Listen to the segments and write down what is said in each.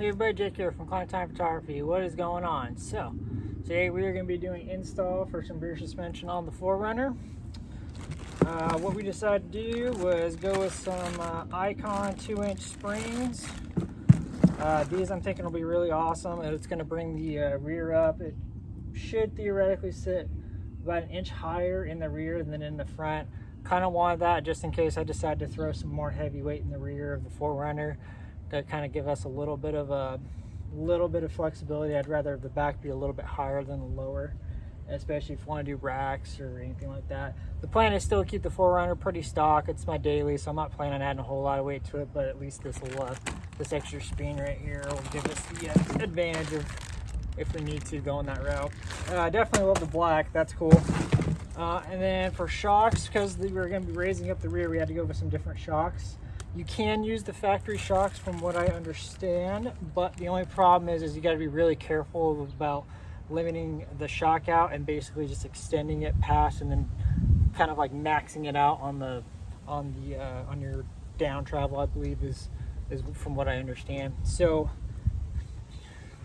Hey everybody, Jake here from Clinetimephotography. What is going on? So, today we are going to be doing install for some rear suspension on the 4Runner. What we decided to do was go with some Icon 2-inch springs. These I'm thinking will be really awesome. It's going to bring the rear up. It should theoretically sit about 1 inch higher in the rear than in the front. Kind of wanted that just in case I decide to throw some more heavy weight in the rear of the 4Runner to kind of give us a little bit of flexibility. I'd rather the back be a little bit higher than the lower, especially if you want to do racks or anything like that. The plan is still to keep the 4Runner pretty stock. It's my daily, so I'm not planning on adding a whole lot of weight to it, but at least this extra spin right here will give us the advantage of if we need to go on that route. I definitely love the black, that's cool. And then for shocks, because we were going to be raising up the rear, we had to go with some different shocks. You can use the factory shocks from what I understand, but the only problem is you got to be really careful about limiting the shock out and basically just extending it past and then kind of like maxing it out on your down travel, I believe is from what I understand. So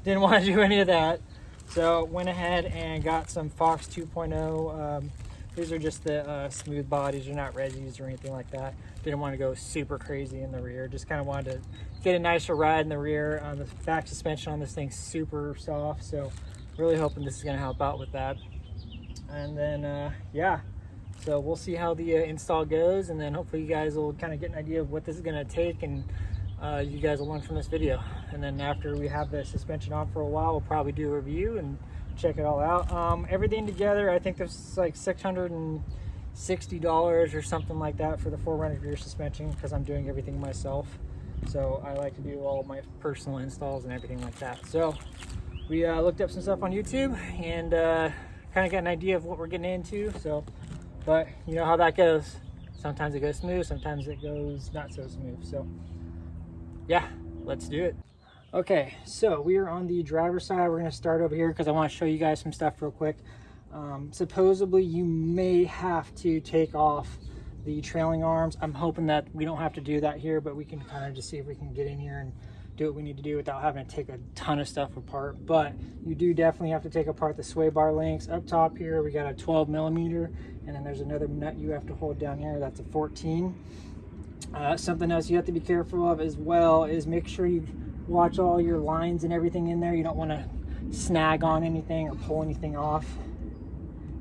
didn't want to do any of that, so went ahead and got some Fox 2.0. These are just the smooth bodies, they're not resis or anything like that. Didn't want to go super crazy in the rear, just kind of wanted to get a nicer ride in the rear. The back suspension on this thing's super soft, so really hoping this is going to help out with that. And then yeah, so we'll see how the install goes, and then hopefully you guys will kind of get an idea of what this is going to take, and you guys will learn from this video. And then after we have the suspension on for a while, we'll probably do a review and check it all out. Everything together, I think this is like $660 or something like that for the 4Runner rear suspension, because I'm doing everything myself. So I like to do all my personal installs and everything like that. So we looked up some stuff on YouTube and kind of got an idea of what we're getting into. So, but you know how that goes. Sometimes it goes smooth, sometimes it goes not so smooth. So yeah, let's do it. Okay, so we are on the driver's side. We're going to start over here because I want to show you guys some stuff real quick. Supposedly you may have to take off the trailing arms. I'm hoping that we don't have to do that here, but we can kind of just see if we can get in here and do what we need to do without having to take a ton of stuff apart. But you do definitely have to take apart the sway bar links. Up top here we got a 12mm, and then there's another nut you have to hold down here. That's a 14. Something else you have to be careful of as well is make sure you watch all your lines and everything in there. You don't want to snag on anything or pull anything off.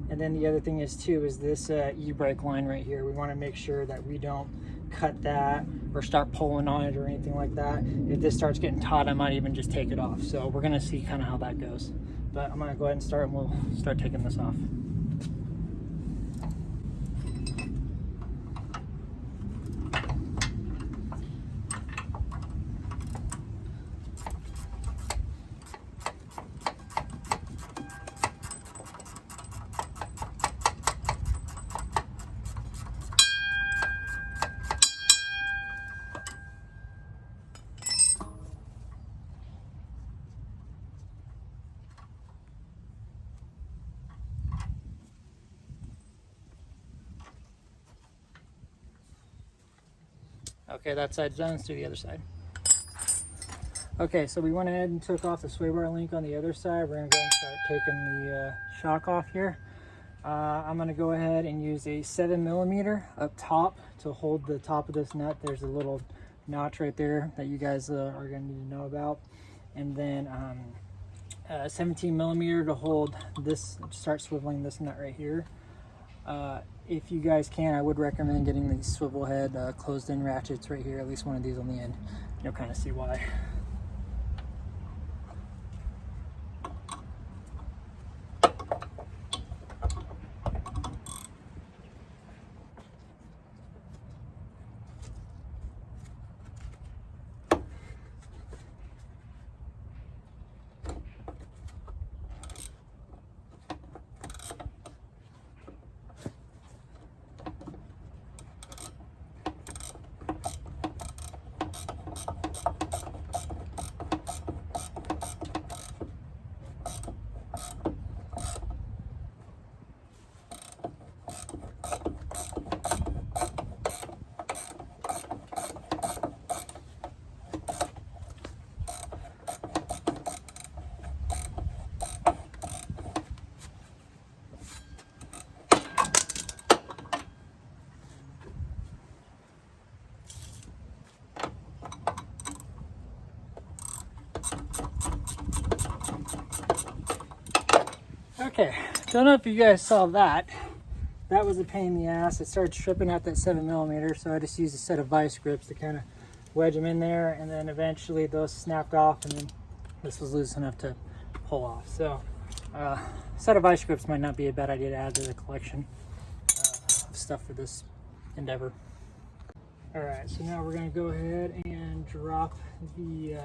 And then the other thing is too is this e-brake line right here. We want to make sure that we don't cut that or start pulling on it or anything like that. If this starts getting taut, I might even just take it off. So we're going to see kind of how that goes. But I'm going to go ahead and start, and we'll start taking this off. Okay, that side's done. Let's do the other side. Okay, so we went ahead and took off the sway bar link on the other side. We're going to go and start taking the shock off here. I'm going to go ahead and use a 7mm up top to hold the top of this nut. There's a little notch right there that you guys are going to need to know about. And then 17mm to hold this, start swiveling this nut right here. If you guys can, I would recommend getting these swivel head closed in ratchets right here, at least one of these on the end. You'll kind of see why. Okay, don't know if you guys saw that. That was a pain in the ass. It started stripping out that 7mm, so I just used a set of vice grips to kind of wedge them in there, and then eventually those snapped off, and then this was loose enough to pull off. So a set of vice grips might not be a bad idea to add to the collection of stuff for this endeavor. All right, so now we're gonna go ahead and drop the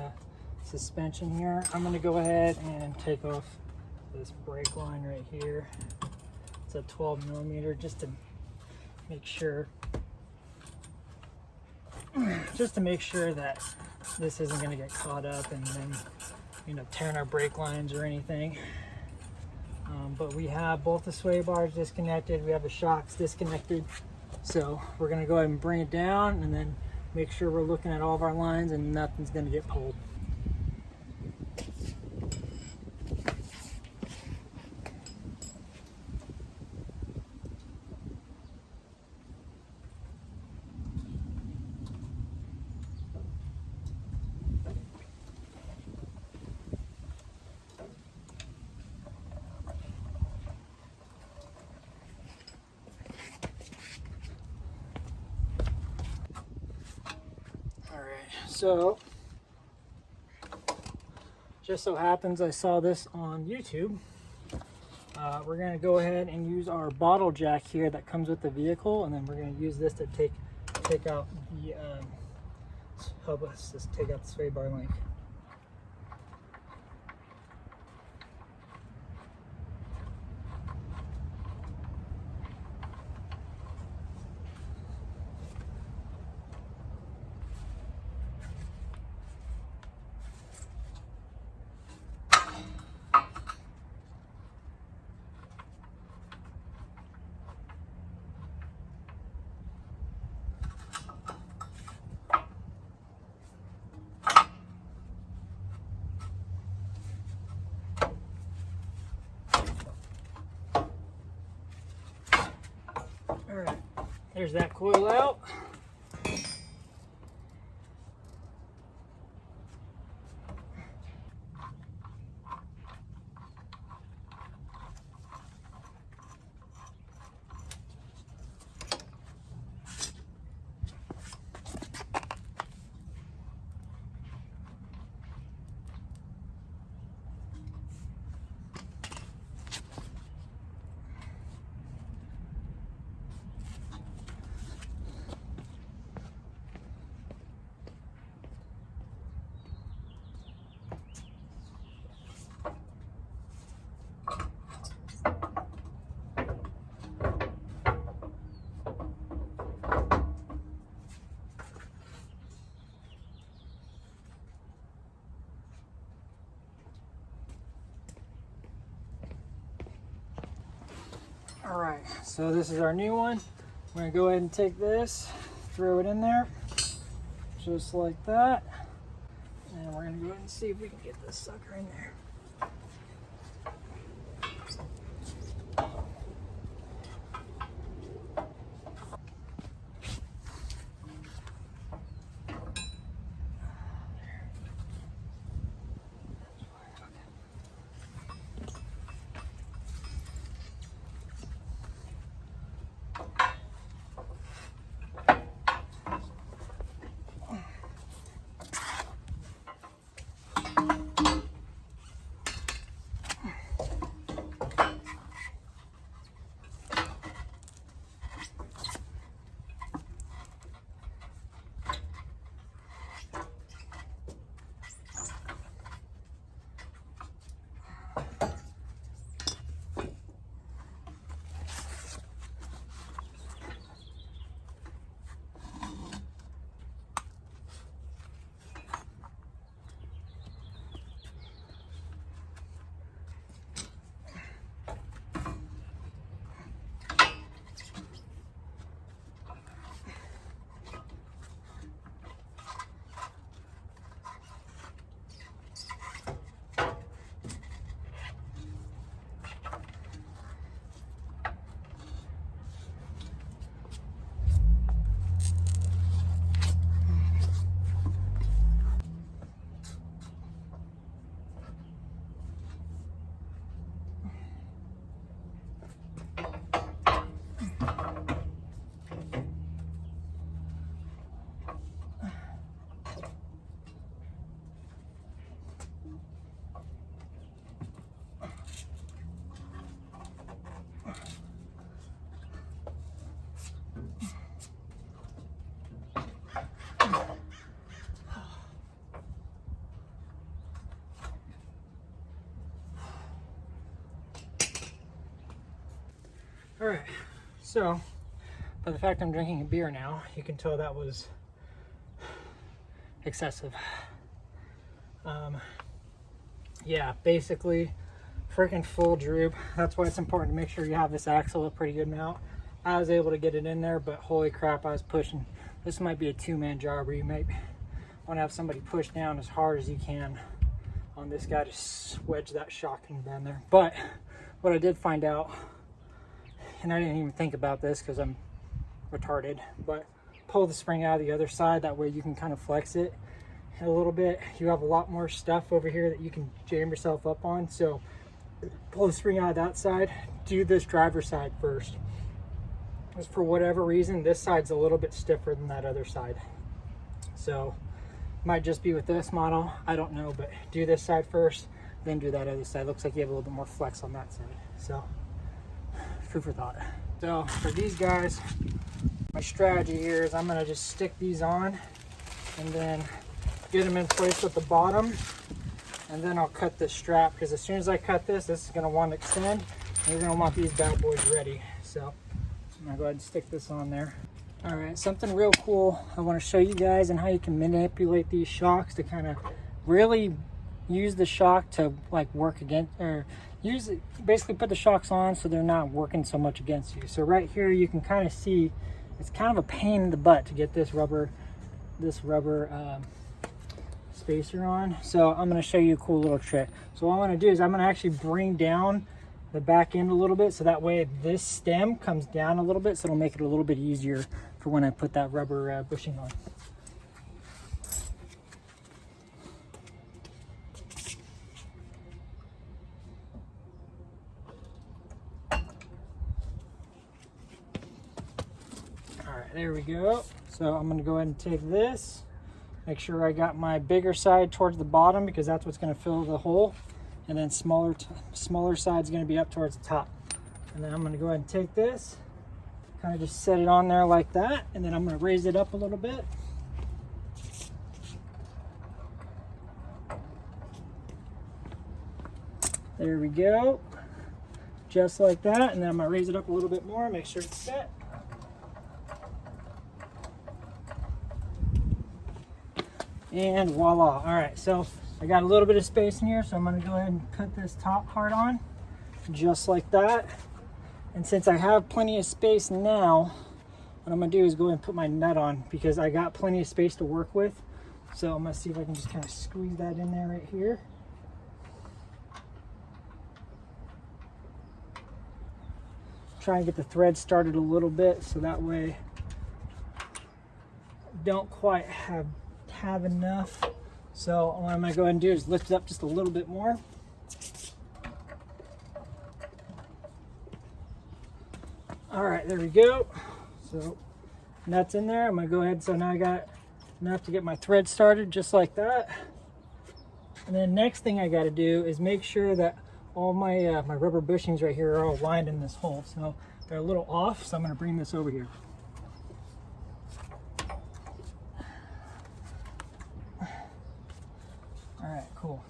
suspension here. I'm gonna go ahead and take off this brake line right here. It's a 12mm, just to make sure that this isn't going to get caught up and then, you know, tearing our brake lines or anything. But we have both the sway bars disconnected, we have the shocks disconnected, so we're going to go ahead and bring it down and then make sure we're looking at all of our lines and nothing's going to get pulled. So, just so happens I saw this on YouTube. We're going to go ahead and use our bottle jack here that comes with the vehicle, and then we're going to use this to take out the help us just take out the sway bar link. Alright, there's that coil out. All right, so this is our new one. We're gonna go ahead and take this, throw it in there, just like that. And we're gonna go ahead and see if we can get this sucker in there. All right, so by the fact I'm drinking a beer now, you can tell that was excessive. Yeah, basically freaking full droop. That's why it's important to make sure you have this axle a pretty good mount. I was able to get it in there, but holy crap, I was pushing. This might be a two-man job where you might want to have somebody push down as hard as you can on this guy to wedge that shock thing down there. But what I did find out, and I didn't even think about this because I'm retarded, but pull the spring out of the other side. That way you can kind of flex it a little bit. You have a lot more stuff over here that you can jam yourself up on. So pull the spring out of that side, do this driver's side first. Because for whatever reason, this side's a little bit stiffer than that other side. So might just be with this model, I don't know, but do this side first, then do that other side. Looks like you have a little bit more flex on that side. So food for thought. So for these guys, my strategy here is I'm gonna just stick these on and then get them in place with the bottom, and then I'll cut this strap, because as soon as I cut this, this is gonna want to extend, and you're gonna want these bad boys ready. So I'm gonna go ahead and stick this on there. All right, something real cool I want to show you guys, and how you can manipulate these shocks to kind of really use the shock to like work against, or use it, basically put the shocks on so they're not working so much against you. So right here you can kind of see it's kind of a pain in the butt to get this rubber spacer on. So I'm going to show you a cool little trick. So what I'm going to do is I'm going to actually bring down the back end a little bit, so that way this stem comes down a little bit, so it'll make it a little bit easier for when I put that rubber bushing on. All right, there we go. So I'm going to go ahead and take this, make sure I got my bigger side towards the bottom, because that's what's going to fill the hole, and then smaller side is going to be up towards the top. And then I'm going to go ahead and take this, kind of just set it on there like that, and then I'm going to raise it up a little bit. There we go, just like that. And then I'm going to raise it up a little bit more, make sure it's set. And voila. All right, so I got a little bit of space in here, so I'm going to go ahead and put this top part on just like that. And since I have plenty of space now, what I'm going to do is go ahead and put my nut on, because I got plenty of space to work with. So I'm going to see if I can just kind of squeeze that in there right here. Try and get the thread started a little bit, so that way don't quite have enough. So what I'm going to go ahead and do is lift it up just a little bit more. All right, there we go. So nuts in there. I'm going to go ahead, so now I got enough to get my thread started just like that. And then next thing I got to do is make sure that all my my rubber bushings right here are all lined in this hole. So they're a little off, so I'm going to bring this over here. All right, cool.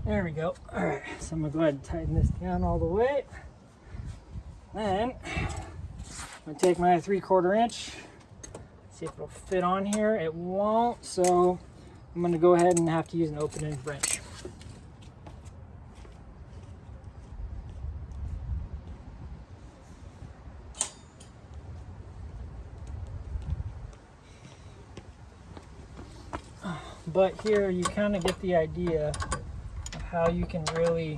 There we go. All right, so I'm gonna go ahead and tighten this down all the way. Then I'm gonna take my 3/4 inch, see if it'll fit on here. It won't, so I'm gonna go ahead and have to use an open-end wrench. But here you kind of get the idea of how you can really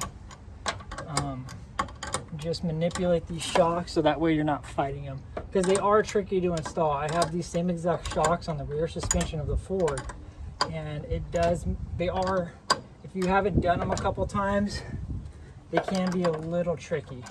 just manipulate these shocks, so that way you're not fighting them, because they are tricky to install. I have these same exact shocks on the rear suspension of the Ford, and they are, if you haven't done them a couple times, they can be a little tricky.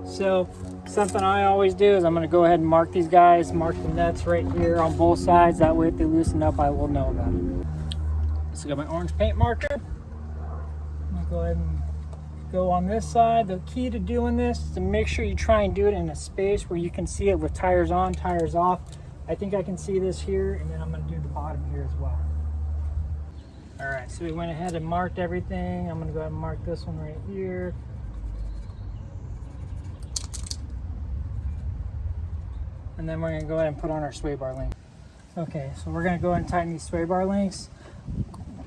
So something I always do is I'm going to go ahead and mark these guys, mark the nuts right here on both sides. That way if they loosen up, I will know about it. So I got my orange paint marker. I'm going to go ahead and go on this side. The key to doing this is to make sure you try and do it in a space where you can see it with tires on, tires off. I think I can see this here, and then I'm going to do the bottom here as well. All right, so we went ahead and marked everything. I'm going to go ahead and mark this one right here. And then we're going to go ahead and put on our sway bar link. Okay, so we're going to go ahead and tighten these sway bar links.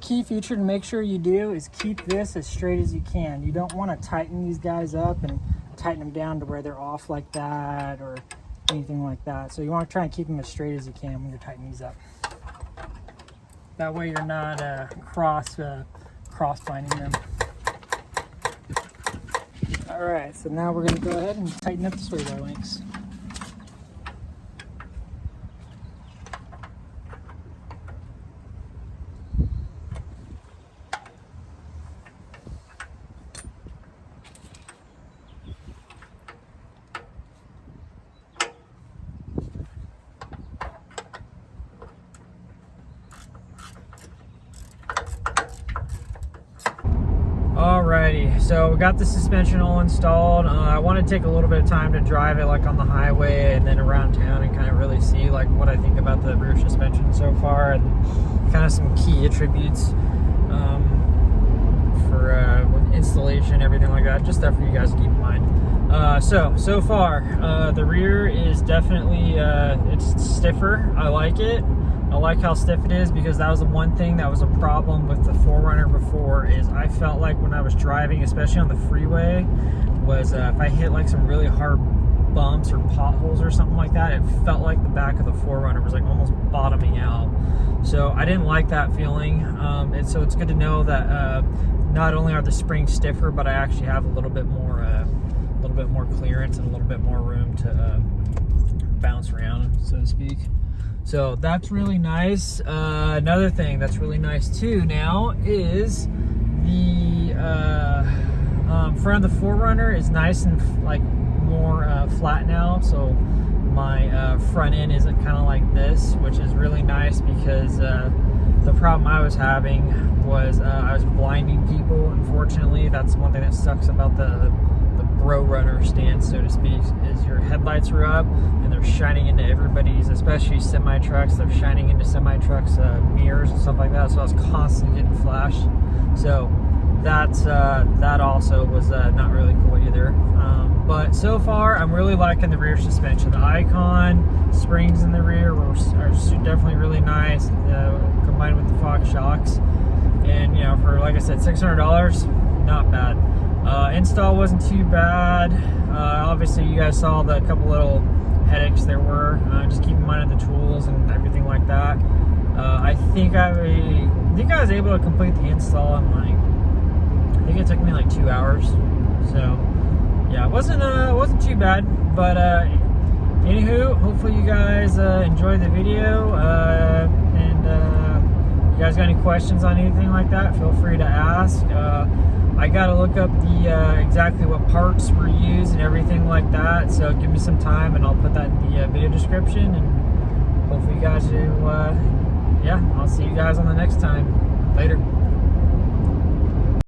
Key feature to make sure you do is keep this as straight as you can. You don't want to tighten these guys up and tighten them down to where they're off like that or anything like that. So you want to try and keep them as straight as you can when you're tightening these up. That way you're not cross binding them. All right, so now we're going to go ahead and tighten up the sway bar links. Alrighty, so we got the suspension all installed. I want to take a little bit of time to drive it like on the highway and then around town and kind of really see like what I think about the rear suspension so far and kind of some key attributes for installation, everything like that. Just stuff for you guys to keep in mind. So far, the rear is definitely it's stiffer. I like it. I like how stiff it is because that was the one thing that was a problem with the 4Runner before is I felt like when I was driving, especially on the freeway, was if I hit like some really hard bumps or potholes or something like that, it felt like the back of the 4Runner was like almost bottoming out. So I didn't like that feeling. So it's good to know that not only are the springs stiffer, but I actually have a little bit more clearance and a little bit more room to bounce around, so to speak. So that's really nice. Another thing that's really nice too now is the front of the 4Runner is nice and like more flat now. So my front end isn't kind of like this, which is really nice because the problem I was having was I was blinding people. Unfortunately, that's one thing that sucks about the Bro Runner stance, so to speak, is your headlights are up and they're shining into everybody's, especially semi-trucks, they're shining into semi-trucks mirrors and stuff like that, so I was constantly getting flashed. So that's that also was not really cool either. But so far I'm really liking the rear suspension. The Icon springs in the rear are definitely really nice, combined with the foxshocks, and you know, for like I said, $600, not bad. Install wasn't too bad. Obviously you guys saw the couple little headaches there were. Just keep in mind of the tools and everything like that. I think I was able to complete the install in I think it took me like 2 hours. So yeah, it wasn't too bad. But anywho, hopefully you guys enjoyed the video. And if you guys got any questions on anything like that, feel free to ask. I gotta look up the exactly what parts were used and everything like that, so give me some time and I'll put that in the video description, and hopefully you guys do, yeah, I'll see you guys on the next time. Later.